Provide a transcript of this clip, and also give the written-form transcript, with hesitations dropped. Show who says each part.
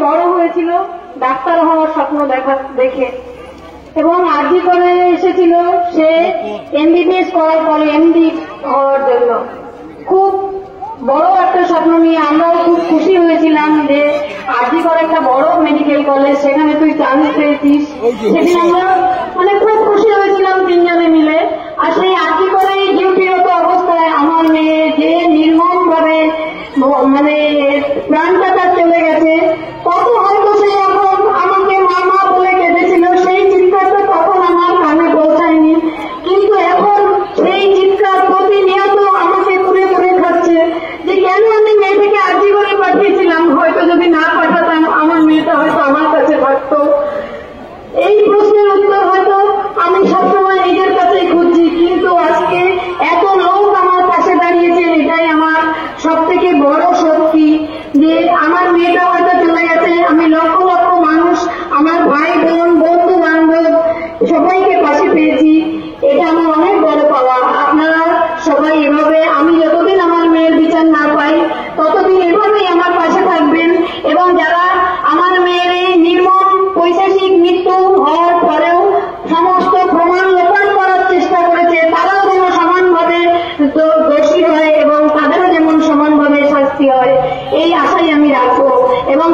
Speaker 1: বড় হয়েছিল ডাক্তার হওয়ার স্বপ্ন দেখে, এবং আরজি করে এসেছিল সে এমবিবিএস করার পরে এমডি হওয়ার জন্য। খুব বড় একটা স্বপ্ন নিয়ে আমরাও খুব খুশি হয়েছিলাম যে আরজি করে একটা বড় মেডিকেল কলেজ, সেখানে তুই চান্স পেয়েছিস। সেদিন আমরা খুব খুশি হয়েছিলাম তিনজনে মিলে। আর সেই আরজি করে ডিউটিরত অবস্থায় আমার মেয়ে যে নির্মম ভাবে প্রাণটা তার চলে গেছে, কত হয়তো সে এখন আমাকে মামা বলে কেঁদেছিল, সেই চিৎকারটা তখন আমার কানে পৌঁছায়নি, কিন্তু এখন সেই চিৎকার প্রতিনিয়ত আমাকে পুড়ে পুড়ে খাচ্ছে যে কেন আমি মেয়েটাকে আরজি করে পাঠিয়েছিলাম। হয়তো যদি না পাঠাতাম আমার মেয়েটা হয়তো আমার কাছে থাকতো। এই প্রশ্নের উত্তর হয়তো আমি সবসময় নিজের কাছেই খুঁজছি, কিন্তু আজকে এত লোক আমার পাশে দাঁড়িয়েছে, এটাই আমার সব থেকে বড় শক্তি যে আমার মেয়েটা হয়তো চলে গেছে, আমি লক্ষ লক্ষ মানুষ, আমার ভাই বোন, বন্ধু বান্ধব সবাইকে পাশে পেয়েছি। এটা আমার অনেক বড় পাওয়া। আপনারা সবাই এভাবে, আমি যতদিন আমার মেয়ের বিচার না পাই ততদিন এভাবেই আমার পাশে থাকবেন, এবং যারা আমার মেয়ের এই নির্মম পৈশাচিক মৃত্যু হওয়ার পরেও সমস্ত প্রমাণ লোপাট করার চেষ্টা করেছে, তারাও যেন সমানভাবে দোষী হয় এবং তাদেরও যেমন সমানভাবে শাস্তি হয়, এই আশাই আমি রাখবো। এবং